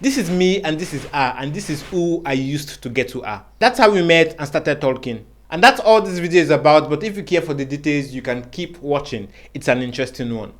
This is me and this is her, and this is who I used to get to her. That's how we met and started talking. And that's all this video is about, but if you care for the details, you can keep watching. It's an interesting one.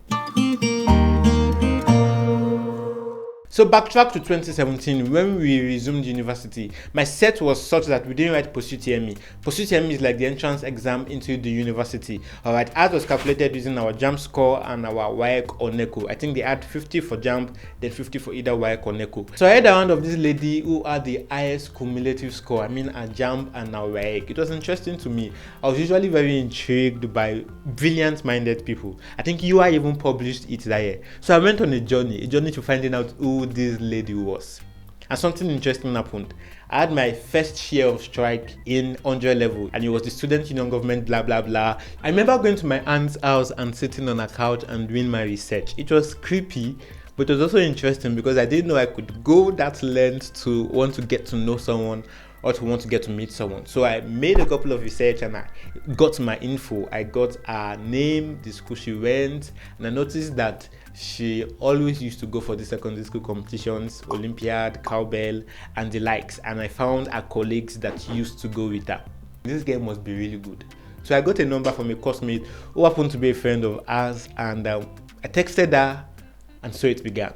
So backtrack to 2017 when we resumed university. My set was such that we didn't write Post-UTME. Post-UTME is like the entrance exam into the university. Alright, ours was calculated using our JAMB score and our WAEC or NECO. I think they had 50 for JAMB, then 50 for either WAEC or NECO. So I had a round of this lady who had the highest cumulative score. I mean, a JAMB and a WAEC. It was interesting to me. I was usually very intrigued by brilliant-minded people. I think UI even published it that year. So I went on a journey to finding out who this lady was. And something interesting happened. I had my first share of strike in 100 level, and it was the student union government blah blah blah. I remember going to my aunt's house and sitting on a couch and doing my research. It was creepy, but it was also interesting because I didn't know I could go that length to want to get to know someone or to want to get to meet someone. So I made a couple of research and I got my info. I got her name, the school she went, and I noticed that she always used to go for the secondary school competitions, Olympiad, cowbell, and the likes. And I found her colleagues that used to go with her. This game must be really good. So I got a number from a coursemate who happened to be a friend of ours, and I texted her, and so it began.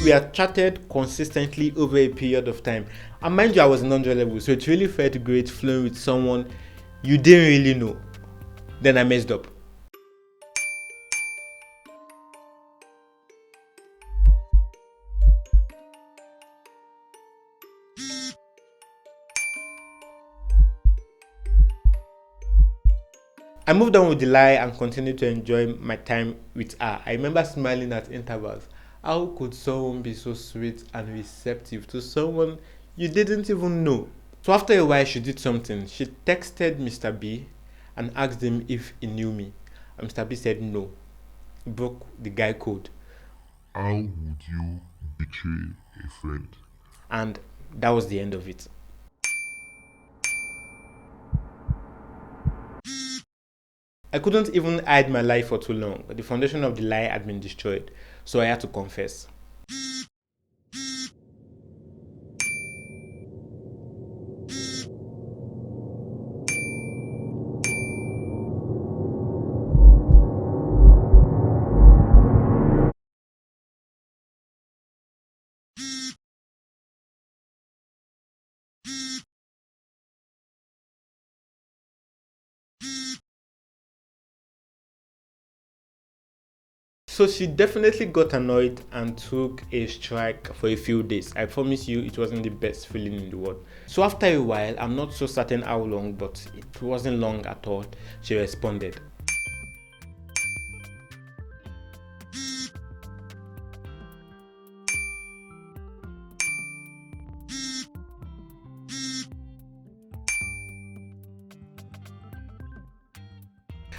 We had chatted consistently over a period of time, and mind you, I was in 100 level, so it really felt great flowing with someone you didn't really know. Then I messed up. I moved on with the lie and continued to enjoy my time with her. I remember smiling at intervals. How could someone be so sweet and receptive to someone you didn't even know? So after a while, she did something. She texted Mr. B and asked him if he knew me. And Mr. B said no. He broke the guy code. How would you betray a friend? And that was the end of it. I couldn't even hide my lie for too long. The foundation of the lie had been destroyed, so I had to confess. So she definitely got annoyed and took a strike for a few days. I promise you it wasn't the best feeling in the world. So after a while, I'm not so certain how long, but it wasn't long at all, she responded.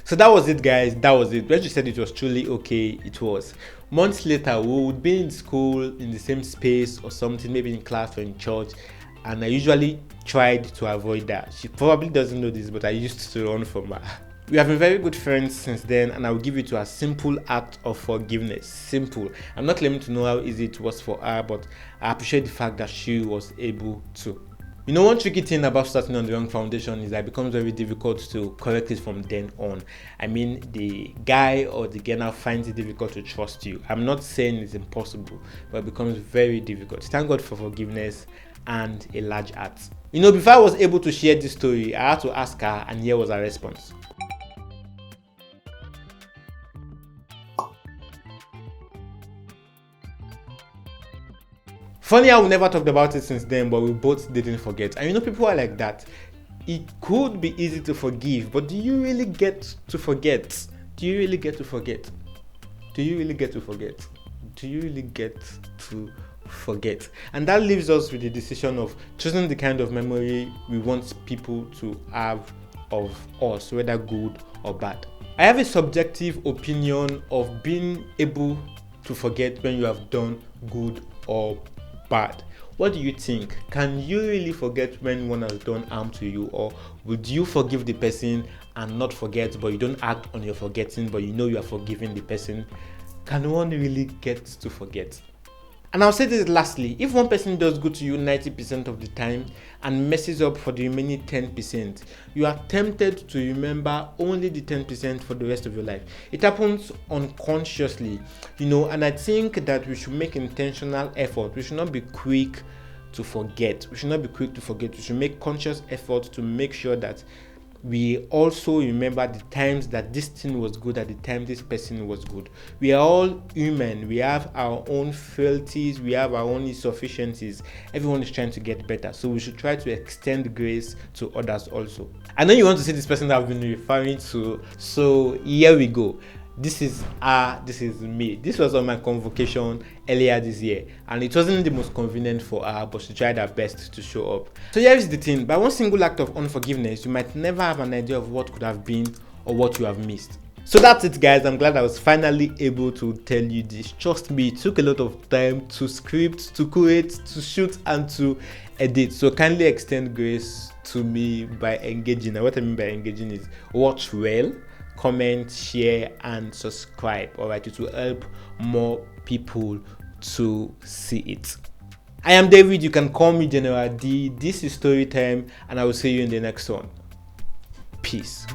So that was it, guys. That was it. When she said it was truly okay, it was. Months later, we would be in school in the same space or something, maybe in class or in church, and I usually tried to avoid that. She probably doesn't know this, but I used to run from her. We have been very good friends since then, and I will give it to a simple act of forgiveness. Simple. I'm not claiming to know how easy it was for her, but I appreciate the fact that she was able to. You know, one tricky thing about starting on the wrong foundation is that it becomes very difficult to correct it from then on. I mean, the guy or the girl now finds it difficult to trust you. I'm not saying it's impossible, but it becomes very difficult. Thank God for forgiveness and a large heart. You know, before I was able to share this story, I had to ask her, and here was her response. Funny how we never talked about it since then, but we both didn't forget. And you know, people are like that. It could be easy to forgive, but do you really get to forget? Do you really get to forget? Do you really get to forget? Do you really get to forget? And that leaves us with the decision of choosing the kind of memory we want people to have of us, whether good or bad. I have a subjective opinion of being able to forget when you have done good or bad. What do you think? Can you really forget when one has done harm to you, or would you forgive the person and not forget, but you don't act on your forgetting, but you know you are forgiving the person, can one really get to forget? And I'll say this lastly, if one person does good to you 90% of the time and messes up for the remaining 10%, you are tempted to remember only the 10% for the rest of your life. It happens unconsciously, and I think that we should make intentional effort. We should not be quick to forget. We should make conscious effort to make sure that we also remember the times that this thing was good, at the time this person was good. We are all human. We have our own frailties. We have our own insufficiencies. Everyone is trying to get better. So we should try to extend grace to others also. I know you want to see this person that I've been referring to. So here we go. This is me. This was on my convocation earlier this year, and it wasn't the most convenient for her, but she tried her best to show up. So here is the thing: by one single act of unforgiveness, you might never have an idea of what could have been or what you have missed. So that's it, guys. I'm glad I was finally able to tell you this. Trust me, it took a lot of time to script, to create, to shoot, and to edit. So kindly extend grace to me by engaging. And what I mean by engaging is watch well, comment, share, and subscribe. Alright, it will help more people to see it. I am David. You can call me General D. This is Story Time, and I will see you in the next one. Peace.